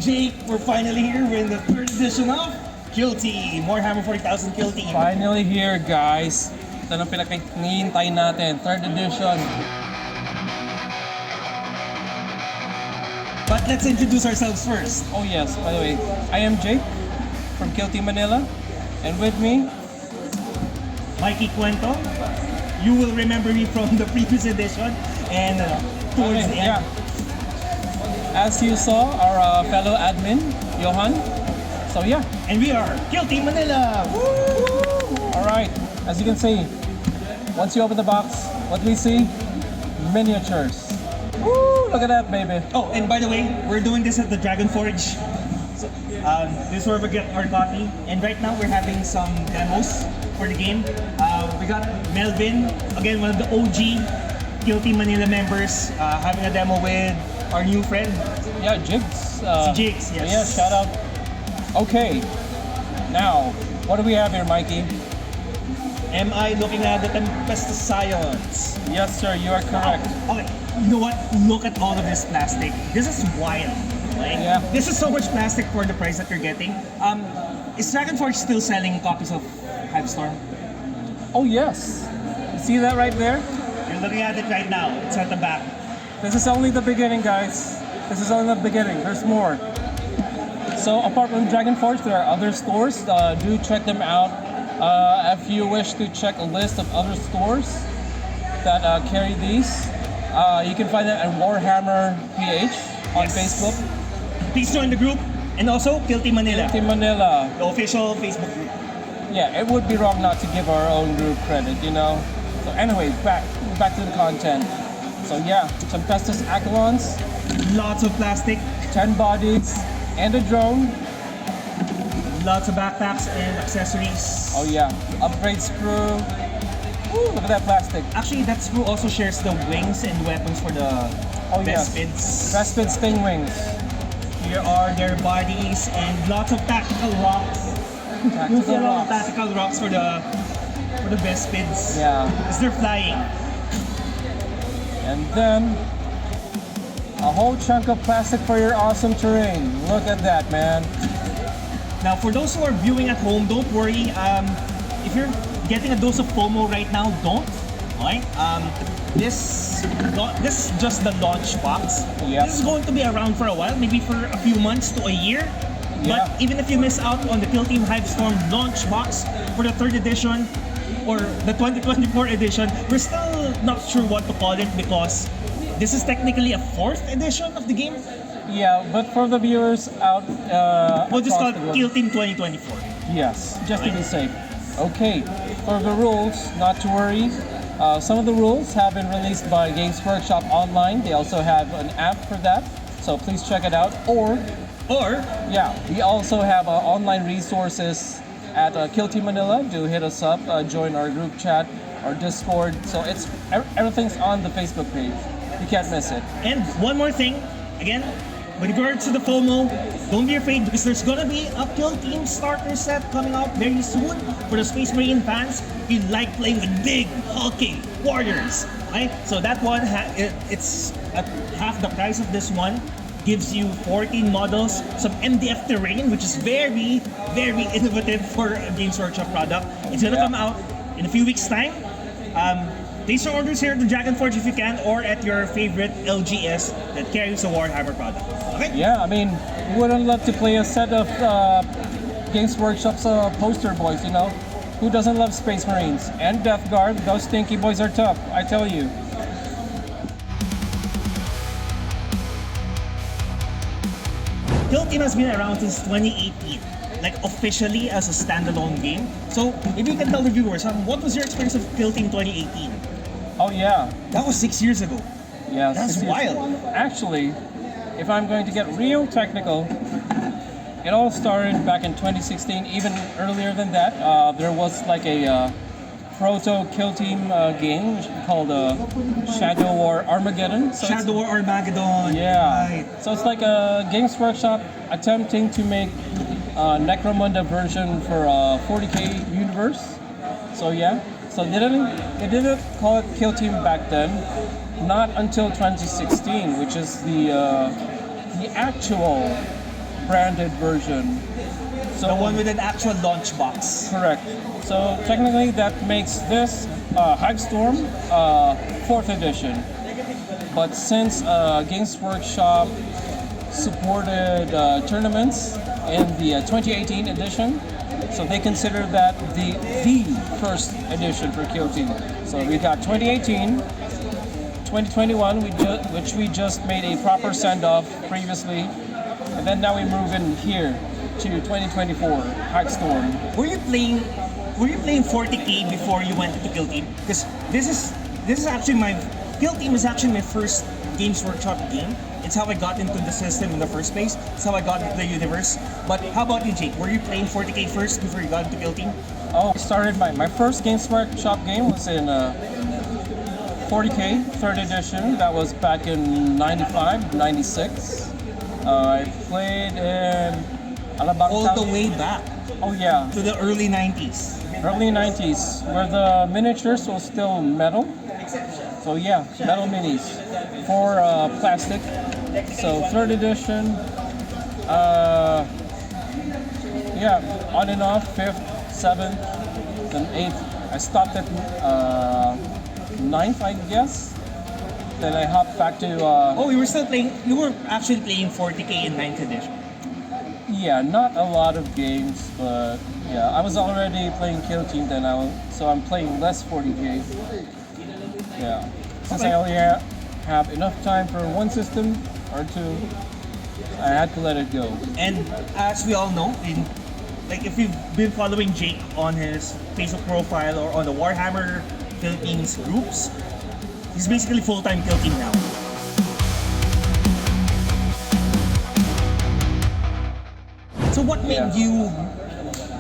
Jake, we're finally here. We're in the third edition of KT, Warhammer 40,000 KT. Finally here, guys. Ito na pinakahihintay natin, third edition. But let's introduce ourselves first. Oh yes, by the way, I am Jake from KT Manila, and with me, Mikey Cuento. You will remember me from the previous edition and towards the end. yeah. As you saw, our fellow admin, Johan. So yeah. And we are KT Manila. Woo! Alright, as you can see, once you open the box, what we see? Miniatures. Woo! Look at that, baby. Oh, and by the way, we're doing this at the Dragon Forge. So, this is where we get our copy. And right now, we're having some demos for the game. We got Melvin, again, one of the OG KT Manila members, having a demo with our new friend. Yeah, Jigs. Jigs, yes. Yeah, shout out. Okay, now, what do we have here, Mikey? Am I looking at the Tempest Science? Yes, sir, you are correct. Okay, you know what? Look at all of this plastic. This is wild. Right? Yeah. This is so much plastic for the price that you're getting. Is Dragon Forge still selling copies of Hivestorm? Oh, yes. You see that right there? You're looking at it right now. It's at the back. This is only the beginning, guys. This is only the beginning. There's more. So apart from Dragon Forge, there are other stores. Do check them out. If you wish to check a list of other stores that carry these, you can find them at Warhammer PH on Facebook. Please join the group. And also, KT Manila. KT Manila. The official Facebook group. Yeah, it would be wrong not to give our own group credit, you know? So anyways, back to the content. So yeah, some Pestus Accolons, Lots of plastic. 10 bodies, and a drone. Lots of backpacks and accessories. Oh yeah, upgrade screw. Woo, look at that plastic. Actually, that screw also shares the wings and weapons for the Vespids. Vespid Sting Wings. Here are their bodies and lots of tactical rocks. You see a lot of tactical rocks for the Vespids. Yeah. Because they're flying. And then a whole chunk of plastic for your awesome terrain. Look at that, man. Now, for those who are viewing at home, don't worry. If you're getting a dose of FOMO right now, don't. Okay? This is just the launch box. Yep. This is going to be around for a while, maybe for a few months to a year. But Yep. even if you miss out on the Kill Team Hivestorm launch box for the 3rd edition or the 2024 edition, we're still not sure what to call it because this is technically a 4th edition of the game. Yeah, but for the viewers out, We'll just call across the it Kill Team 2024. Yes, just to be safe. Okay, for the rules, not to worry. Some of the rules have been released by Games Workshop Online. They also have an app for that, so please check it out. Or yeah, we also have online resources at KT Manila. Do hit us up, join our group chat, our Discord. So it's everything's on the Facebook page. You can't miss it. And one more thing, again, with regards to the FOMO, don't be afraid because there's gonna be a Kill Team starter set coming out very soon for the Space Marine fans. If you like playing with big, hulking warriors, right? So that one, it's at half the price of this one. Gives you 14 models, some MDF terrain, which is very, very innovative for a Games Workshop product. It's gonna come out in a few weeks' time. Place your orders here at the Dragon Forge if you can, or at your favorite LGS that carries a Warhammer product. Okay? Yeah, I mean, who wouldn't love to play a set of Games Workshop's poster boys, you know? Who doesn't love Space Marines? And Death Guard, those stinky boys are tough, I tell you. Kill Team has been around since 2018, like officially as a standalone game. So maybe you can tell the viewers, what was your experience of Kill Team 2018? Oh yeah. That was 6 years ago. Yeah, That's wild. Actually, if I'm going to get real technical, it all started back in 2016, even earlier than that. There was like a proto Kill Team game called Shadow War Armageddon. So Shadow War Armageddon. yeah. Right. So it's like a Games Workshop attempting to make a Necromunda version for 40k universe. So yeah. So they didn't call it Kill Team back then. Not until 2016, which is the actual branded version. So The one with an actual launch box. correct. So technically, that makes this Hivestorm 4th edition. But since Games Workshop supported tournaments in the 2018 edition, so they consider that the first edition for KT. So we got 2018, 2021, which we just made a proper send-off previously, and then now we move in here to 2024 Hivestorm. Were you playing 40K before you went to Kill Team? Because this is actually Kill Team is actually my first Games Workshop game. It's how I got into the system in the first place. It's how I got into the universe. But how about you, Jake? Were you playing 40K first before you got into Kill Team? Oh, I started my first Games Workshop game was in 40K 3rd edition. That was back in 95, 96. I played in Alabang. All the way back Oh yeah, to the early 90s. early 90s, where the miniatures was still metal. So yeah, metal minis for plastic. So 3rd edition, yeah, on and off, 5th, 7th, then 8th. I stopped at 9th, I guess. Then I hopped back to, Oh, you were actually playing 40K in 9th edition. yeah, not a lot of games, but yeah, I was already playing Kill Team then, so I'm playing less 40K. Yeah, since I only have enough time for one system or two, I had to let it go. And as we all know, if you've been following Jake on his Facebook profile or on the Warhammer Philippines groups, he's basically full-time Kill Team now. So what made you,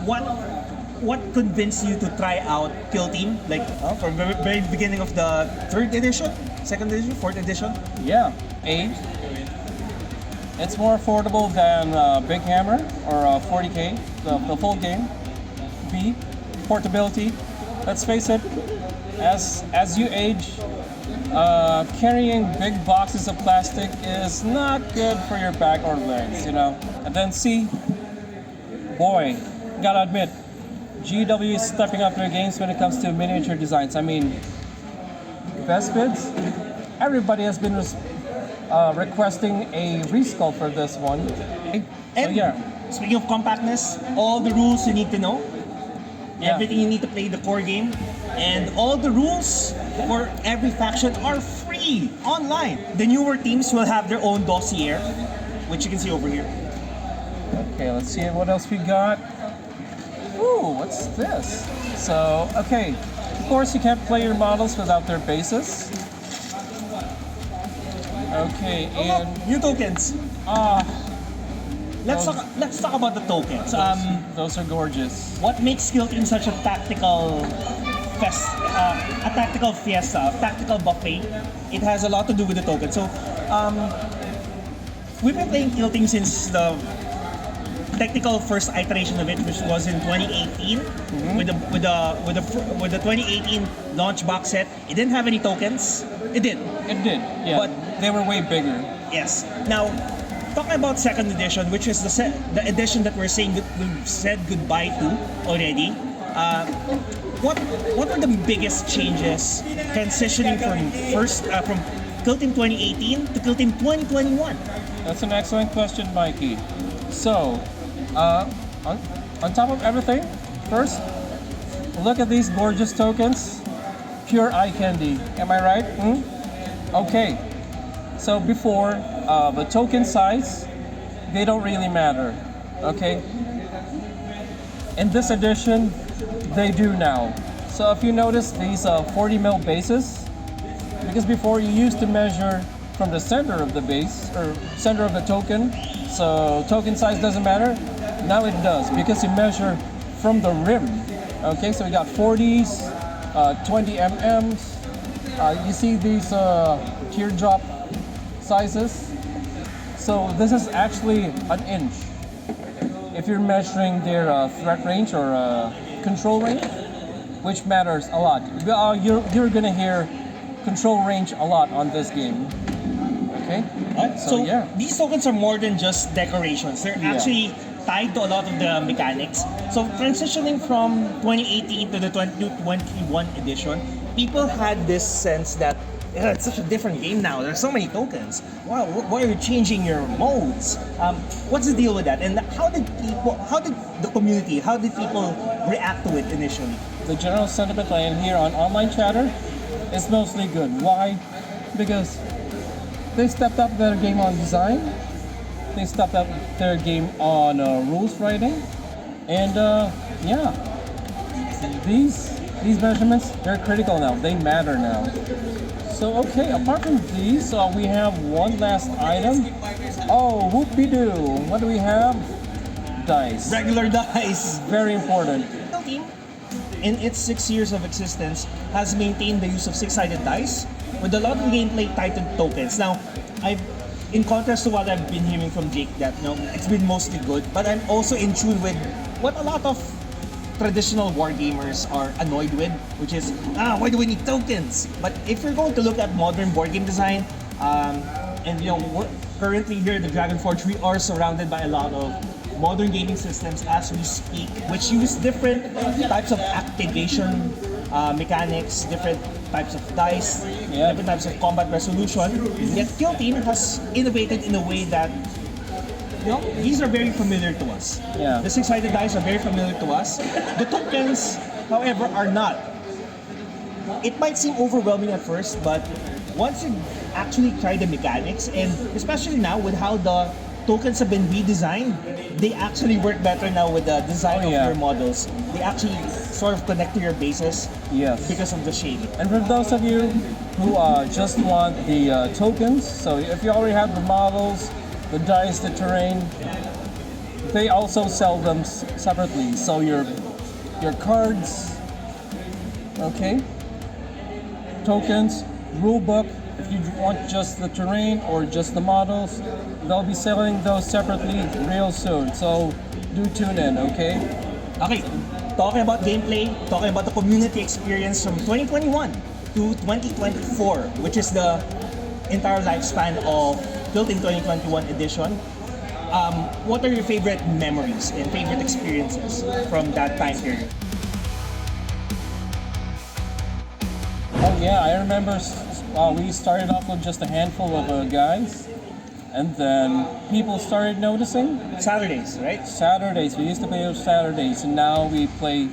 what convinced you to try out Kill Team? Like from the very beginning of the 3rd edition, 2nd edition, 4th edition? Yeah, A. It's more affordable than Big Hammer or 40K, the full game. B. Portability. Let's face it, as you age, carrying big boxes of plastic is not good for your back or legs, you know. And then C. Boy, gotta admit, GW is stepping up their games when it comes to miniature designs. I mean, best bids, everybody has been requesting a resculpt for this one. And yeah. Speaking of compactness, all the rules you need to know, everything you need to play the core game, and all the rules for every faction are free online. The newer teams will have their own dossier, which you can see over here. Okay, let's see what else we got. Ooh, what's this? So, okay, of course you can't play your models without their bases. Okay, and New tokens. Let's talk about the tokens. those are gorgeous. What makes Kill Team such a tactical fiesta, a tactical buffet? It has a lot to do with the tokens. So, we've been playing Kill Team since the technical first iteration of it, which was in 2018, with the 2018 launch box set. It didn't have any tokens. It did. It did, yeah. But they were way bigger. yes. Now, talking about 2nd edition, which is the edition that we've said goodbye to already. What were the biggest changes transitioning from Kill Team 2018 to Kill Team 2021? That's an excellent question, Mikey. So, on top of everything, first, look at these gorgeous tokens. Pure eye candy. Am I right? Okay. So before, the token size, they don't really matter. Okay. In this edition, they do now. So if you notice these 40 mil bases, because before you used to measure from the center of the base or center of the token, so token size doesn't matter. Now it does because you measure from the rim. Okay, so we got 40s, 20 mm's. You see these teardrop sizes. So this is actually an inch. If you're measuring their threat range or control range, which matters a lot. You're gonna hear control range a lot on this game. Okay. So yeah. these tokens are more than just decorations. They're Yeah. actually tied to a lot of the mechanics. So transitioning from 2018 to the 2021 edition, people had this sense that it's such a different game now. There's so many tokens. Wow, why are you changing your modes? What's the deal with that? And how did the community, how did people react to it initially? The general sentiment I hear on online chatter is mostly good. Why? Because they stepped up their game on design, they stepped up their game on rules writing, and yeah, these measurements, they're critical now. They matter now. So okay, apart from these, we have one last item. Oh, whoop-de-doo! What do we have? Dice. Regular dice. Very important. The team, in its 6 years of existence, has maintained the use of six-sided dice with a lot of gameplay tied to tokens. Now, in contrast to what I've been hearing from Jake, that it's been mostly good, but I'm also in tune with what a lot of traditional wargamers are annoyed with, which is, why do we need tokens? But if you're going to look at modern board game design, and we're currently here at the Dragon Forge, we are surrounded by a lot of modern gaming systems as we speak, which use different types of activation mechanics, different types of dice, different types of combat resolution. Yet Kill Team has innovated in a way that these are very familiar to us. Yeah. The six-sided dice are very familiar to us. The tokens, however, are not. It might seem overwhelming at first, but once you actually try the mechanics, and especially now with how the tokens have been redesigned, they actually work better now with the design of your models. They actually sort of connect to your bases because of the shape. And for those of you who just want the tokens, so if you already have the models, the dice, the terrain, they also sell them separately. So your cards, okay, tokens, rule book. If you want just the terrain or just the models, they'll be selling those separately real soon. So do tune in, okay? Okay, talking about gameplay, talking about the community experience from 2021 to 2024, which is the entire lifespan of Built in 2021 edition. What are your favorite memories and favorite experiences from that time period? Oh yeah, I remember we started off with just a handful of guys, and then people started noticing. Saturdays, right? Saturdays, we used to play on Saturdays, and now we play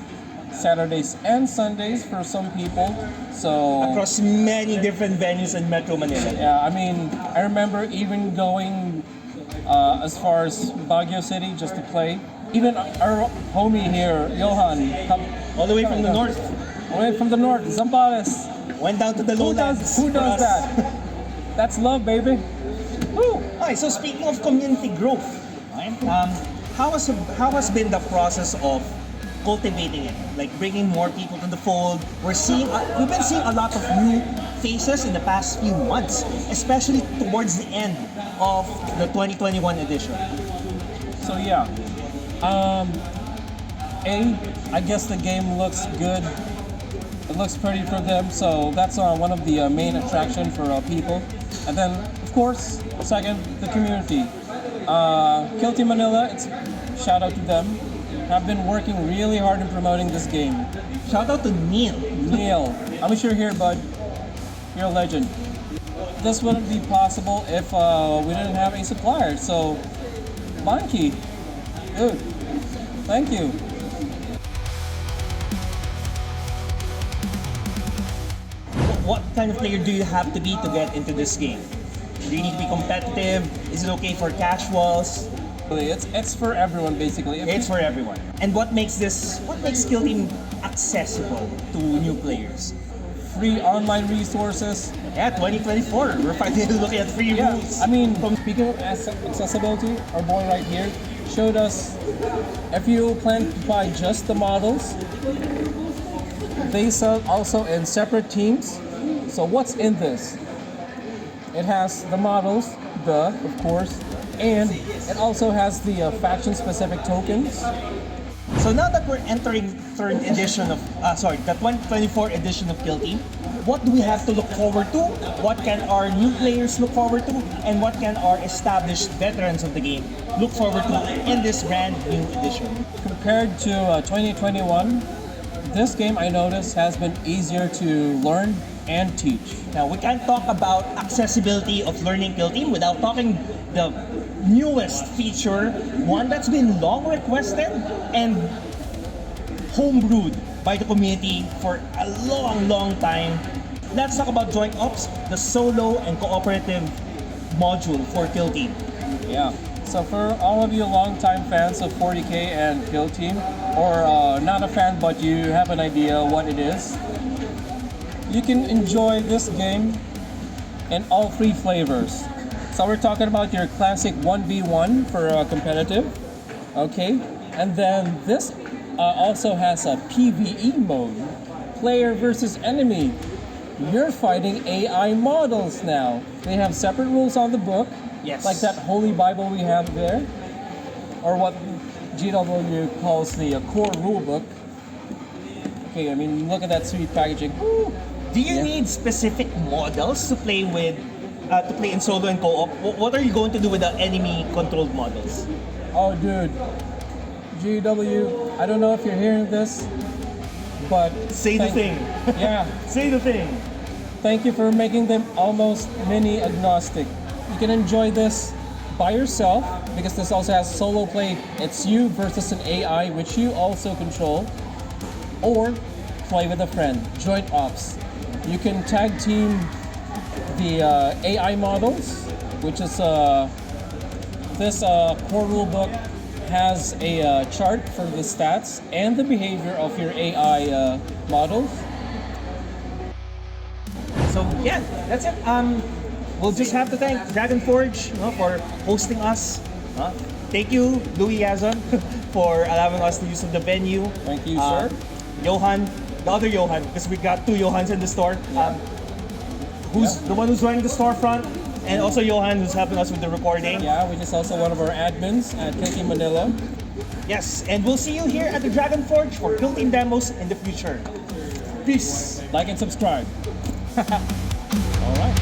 Saturdays and Sundays for some people. So across many different venues in Metro Manila. yeah, I mean, I remember even going as far as Baguio City just to play. Even our homie here, Johan, All the way from the north. All the way from the north, Zambales. Went down to the lowlands. Who does that? That's love, baby. Woo! Okay, so speaking of community growth, right, how has been the process of cultivating it, like bringing more people to the fold? We've been seeing a lot of new faces in the past few months, especially towards the end of the 2021 edition. So yeah, I guess the game looks good. It looks pretty for them, so that's one of the main attraction for people. And then, of course, second, the community. KT Manila, shout out to them. Have been working really hard in promoting this game. Shout out to Neil. Neil, I wish you're here, bud. You're a legend. This wouldn't be possible if we didn't have a supplier. So, Monkey, dude, thank you. What kind of player do you have to be to get into this game? Do you need to be competitive? Is it okay for casuals? It's for everyone basically. It's for everyone. And what makes Kill Team accessible to new players? Free online resources. Yeah, 2024. We're finally looking at free rules. I mean, speaking of accessibility, our boy right here showed us if you plan to buy just the models, they sell also in separate teams. So what's in this? It has the models, of course, and it also has the faction-specific tokens. So now that we're entering third edition of, the 2024 edition of Kill Team, what do we have to look forward to? What can our new players look forward to? And what can our established veterans of the game look forward to in this brand new edition? Compared to 2021, this game I noticed has been easier to learn and teach. Now, we can't talk about accessibility of learning Kill Team without talking the newest feature, one that's been long requested and homebrewed by the community for a long time. Let's talk about Joint Ops, the solo and cooperative module for Kill Team. Yeah. So for all of you longtime fans of 40K and Kill Team, or not a fan but you have an idea what it is, you can enjoy this game in all three flavors. So we're talking about your classic 1v1 for competitive, okay? And then this also has a PvE mode, player versus enemy. You're fighting AI models now. They have separate rules on the book, Yes. like that holy Bible we have there, or what GW calls the core rulebook. Okay, I mean, look at that sweet packaging. Woo! Do you Yeah. need specific models to play with, to play in solo and co-op? What are you going to do with the enemy-controlled models? Oh, dude. GW, I don't know if you're hearing this, but... Say the thing. Yeah. Say the thing. Thank you for making them almost mini-agnostic. You can enjoy this by yourself, because this also has solo play. It's you versus an AI, which you also control. Or play with a friend. Joint Ops. You can tag team the AI models, which is this core rulebook has a chart for the stats and the behavior of your AI models. So yeah, that's it. We'll just have to thank Dragon Forge, for hosting us. Thank you, Louis Yazon, for allowing us to use the venue. Thank you, sir. Johan, the other Johan, because we got two Johans in the store. Who's the one who's running the storefront, and also Johan, who's helping us with the recording. Yeah, which is also one of our admins at KT Manila. Yes, and we'll see you here at the Dragon Forge for Kill Team demos in the future. Peace. Like and subscribe. All right.